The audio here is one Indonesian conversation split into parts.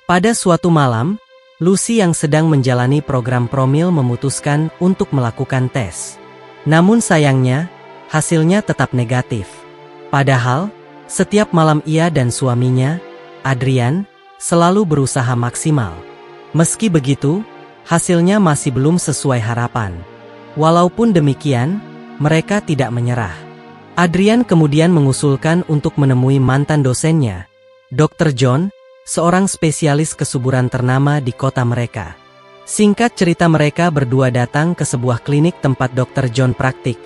Pada suatu malam, Lucy yang sedang menjalani program promil memutuskan untuk melakukan tes. Namun sayangnya, hasilnya tetap negatif. Padahal, setiap malam ia dan suaminya, Adrian, selalu berusaha maksimal. Meski begitu, hasilnya masih belum sesuai harapan. Walaupun demikian, mereka tidak menyerah. Adrian kemudian mengusulkan untuk menemui mantan dosennya, Dr. John, seorang spesialis kesuburan ternama di kota mereka. Singkat cerita, mereka berdua datang ke sebuah klinik tempat Dr. John praktik.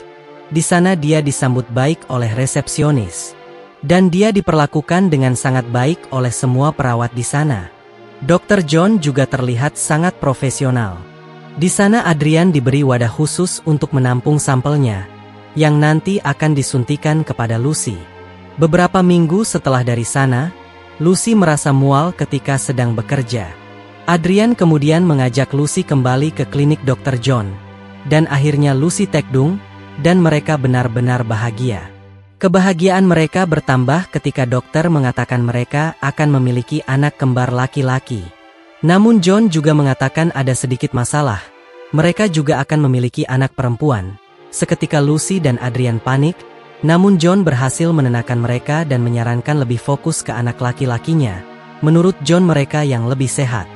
Di sana dia disambut baik oleh resepsionis. Dan dia diperlakukan dengan sangat baik oleh semua perawat di sana. Dr. John juga terlihat sangat profesional. Di sana Adrian diberi wadah khusus untuk menampung sampelnya, yang nanti akan disuntikan kepada Lucy. Beberapa minggu setelah dari sana, Lucy merasa mual ketika sedang bekerja. Adrian kemudian mengajak Lucy kembali ke klinik Dr. John. Dan akhirnya Lucy tekdung, dan mereka benar-benar bahagia. Kebahagiaan mereka bertambah ketika dokter mengatakan mereka akan memiliki anak kembar laki-laki. Namun John juga mengatakan ada sedikit masalah. Mereka juga akan memiliki anak perempuan. Seketika Lucy dan Adrian panik, namun John berhasil menenangkan mereka dan menyarankan lebih fokus ke anak laki-lakinya. Menurut John, mereka yang lebih sehat.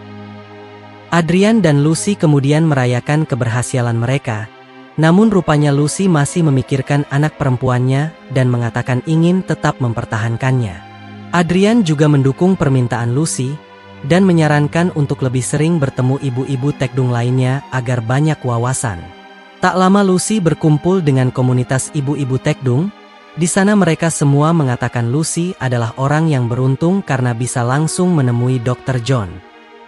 Adrian dan Lucy kemudian merayakan keberhasilan mereka. Namun rupanya Lucy masih memikirkan anak perempuannya dan mengatakan ingin tetap mempertahankannya. Adrian juga mendukung permintaan Lucy dan menyarankan untuk lebih sering bertemu ibu-ibu tekdung lainnya agar banyak wawasan. Tak lama Lucy berkumpul dengan komunitas ibu-ibu tekdung. Di sana mereka semua mengatakan Lucy adalah orang yang beruntung karena bisa langsung menemui Dr. John.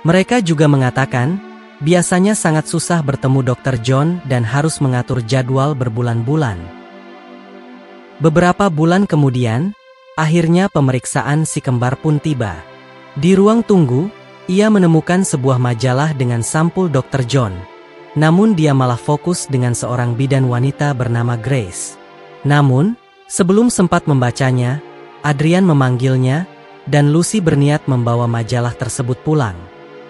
Mereka juga mengatakan, biasanya sangat susah bertemu Dr. John dan harus mengatur jadwal berbulan-bulan. Beberapa bulan kemudian, akhirnya pemeriksaan si kembar pun tiba. Di ruang tunggu, ia menemukan sebuah majalah dengan sampul Dr. John. Namun dia malah fokus dengan seorang bidan wanita bernama Grace. Namun, sebelum sempat membacanya, Adrian memanggilnya, dan Lucy berniat membawa majalah tersebut pulang.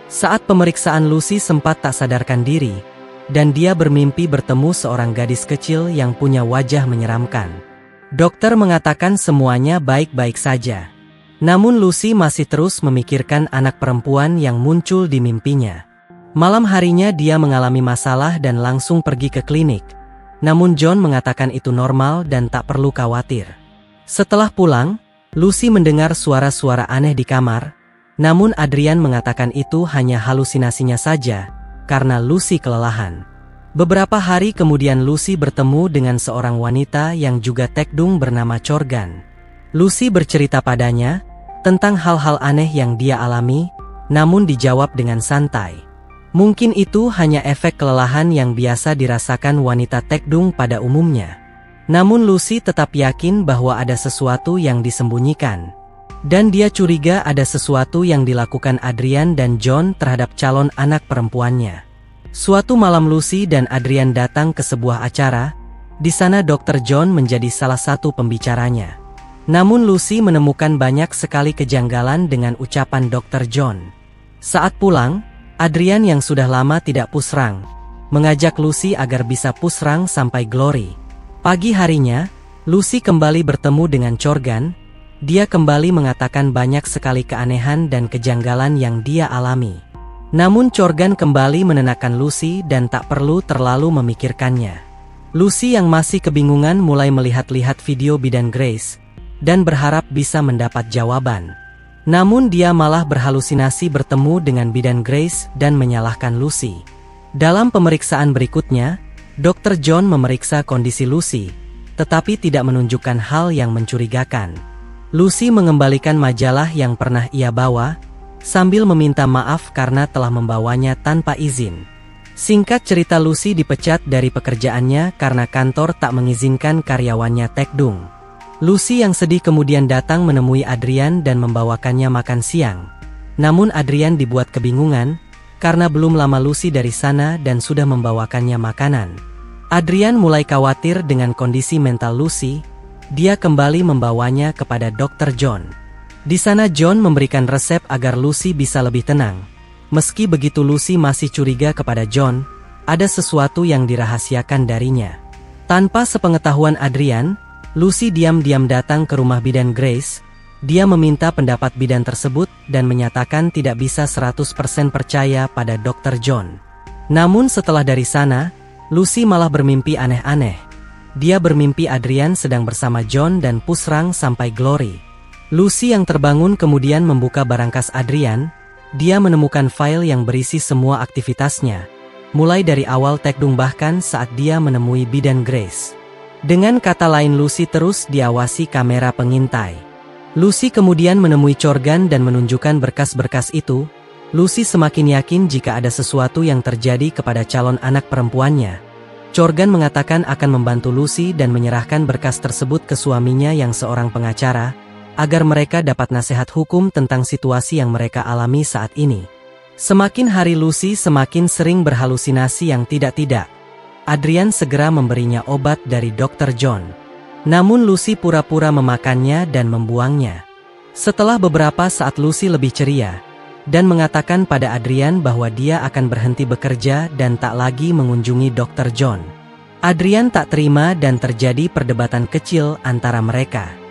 Saat pemeriksaan, Lucy sempat tak sadarkan diri, dan dia bermimpi bertemu seorang gadis kecil yang punya wajah menyeramkan. Dokter mengatakan semuanya baik-baik saja. Namun Lucy masih terus memikirkan anak perempuan yang muncul di mimpinya. Malam harinya dia mengalami masalah dan langsung pergi ke klinik. Namun John mengatakan itu normal dan tak perlu khawatir. Setelah pulang, Lucy mendengar suara-suara aneh di kamar. Namun Adrian mengatakan itu hanya halusinasinya saja, karena Lucy kelelahan. Beberapa hari kemudian Lucy bertemu dengan seorang wanita yang juga tekdung bernama Corgan. Lucy bercerita padanya tentang hal-hal aneh yang dia alami, namun dijawab dengan santai. Mungkin itu hanya efek kelelahan yang biasa dirasakan wanita tekdung pada umumnya. Namun Lucy tetap yakin bahwa ada sesuatu yang disembunyikan. Dan dia curiga ada sesuatu yang dilakukan Adrian dan John terhadap calon anak perempuannya. Suatu malam Lucy dan Adrian datang ke sebuah acara. Di sana Dr. John menjadi salah satu pembicaranya. Namun Lucy menemukan banyak sekali kejanggalan dengan ucapan Dr. John. Saat pulang, Adrian yang sudah lama tidak pusrang, mengajak Lucy agar bisa pusrang sampai Glory. Pagi harinya, Lucy kembali bertemu dengan Corgan. Dia kembali mengatakan banyak sekali keanehan dan kejanggalan yang dia alami. Namun Corgan kembali menenangkan Lucy dan tak perlu terlalu memikirkannya. Lucy yang masih kebingungan mulai melihat-lihat video bidan Grace dan berharap bisa mendapat jawaban. Namun dia malah berhalusinasi bertemu dengan bidan Grace dan menyalahkan Lucy. Dalam pemeriksaan berikutnya, Dr. John memeriksa kondisi Lucy, tetapi tidak menunjukkan hal yang mencurigakan. Lucy mengembalikan majalah yang pernah ia bawa, sambil meminta maaf karena telah membawanya tanpa izin. Singkat cerita, Lucy dipecat dari pekerjaannya karena kantor tak mengizinkan karyawannya tekdung. Lucy yang sedih kemudian datang menemui Adrian dan membawakannya makan siang. Namun Adrian dibuat kebingungan, karena belum lama Lucy dari sana dan sudah membawakannya makanan. Adrian mulai khawatir dengan kondisi mental Lucy. Dia kembali membawanya kepada Dr. John. Di sana John memberikan resep agar Lucy bisa lebih tenang. Meski begitu Lucy masih curiga kepada John, ada sesuatu yang dirahasiakan darinya. Tanpa sepengetahuan Adrian, Lucy diam-diam datang ke rumah bidan Grace. Dia meminta pendapat bidan tersebut dan menyatakan tidak bisa 100% percaya pada Dr. John. Namun setelah dari sana, Lucy malah bermimpi aneh-aneh. Dia bermimpi Adrian sedang bersama John dan pusrang sampai Glory. Lucy yang terbangun kemudian membuka barangkas Adrian. Dia menemukan file yang berisi semua aktivitasnya, mulai dari awal tekdung bahkan saat dia menemui bidan Grace. Dengan kata lain, Lucy terus diawasi kamera pengintai. Lucy kemudian menemui Corgan dan menunjukkan berkas-berkas itu. Lucy semakin yakin jika ada sesuatu yang terjadi kepada calon anak perempuannya. Corgan mengatakan akan membantu Lucy dan menyerahkan berkas tersebut ke suaminya yang seorang pengacara, agar mereka dapat nasihat hukum tentang situasi yang mereka alami saat ini. Semakin hari Lucy semakin sering berhalusinasi yang tidak-tidak. Adrian segera memberinya obat dari Dr. John. Namun Lucy pura-pura memakannya dan membuangnya. Setelah beberapa saat Lucy lebih ceria, dan mengatakan pada Adrian bahwa dia akan berhenti bekerja dan tak lagi mengunjungi Dr. John. Adrian tak terima dan terjadi perdebatan kecil antara mereka.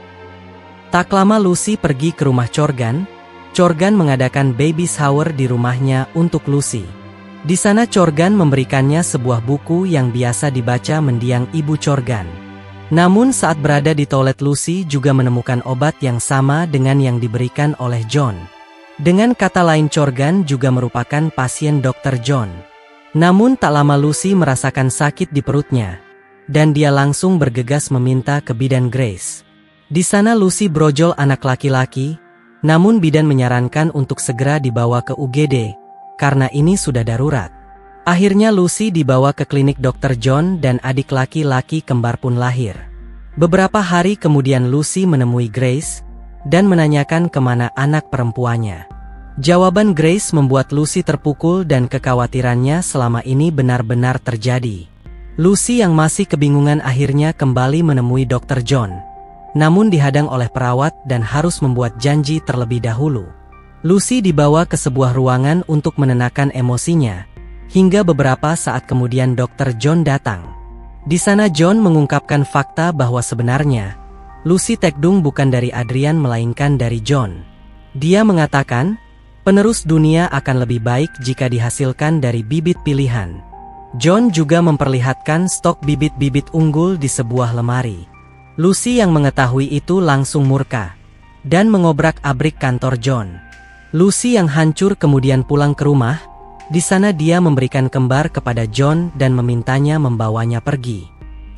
Tak lama Lucy pergi ke rumah Corgan. Corgan mengadakan baby shower di rumahnya untuk Lucy. Di sana Corgan memberikannya sebuah buku yang biasa dibaca mendiang ibu Corgan. Namun saat berada di toilet, Lucy juga menemukan obat yang sama dengan yang diberikan oleh John. Dengan kata lain, Corgan juga merupakan pasien Dr. John. Namun tak lama Lucy merasakan sakit di perutnya, dan dia langsung bergegas meminta ke bidan Grace. Di sana Lucy brojol anak laki-laki, namun bidan menyarankan untuk segera dibawa ke UGD, karena ini sudah darurat. Akhirnya Lucy dibawa ke klinik Dr. John dan adik laki-laki kembar pun lahir. Beberapa hari kemudian Lucy menemui Grace dan menanyakan kemana anak perempuannya. Jawaban Grace membuat Lucy terpukul dan kekhawatirannya selama ini benar-benar terjadi. Lucy yang masih kebingungan akhirnya kembali menemui Dr. John. Namun dihadang oleh perawat dan harus membuat janji terlebih dahulu. Lucy dibawa ke sebuah ruangan untuk menenangkan emosinya. Hingga beberapa saat kemudian Dr. John datang. Di sana John mengungkapkan fakta bahwa sebenarnya Lucy tekdung bukan dari Adrian melainkan dari John. Dia mengatakan, penerus dunia akan lebih baik jika dihasilkan dari bibit pilihan. John juga memperlihatkan stok bibit-bibit unggul di sebuah lemari. Lucy yang mengetahui itu langsung murka dan mengobrak-abrik kantor John. Lucy yang hancur kemudian pulang ke rumah. Di sana dia memberikan kembar kepada John dan memintanya membawanya pergi.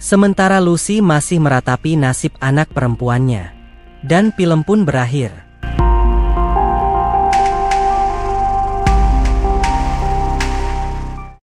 Sementara Lucy masih meratapi nasib anak perempuannya. Dan film pun berakhir.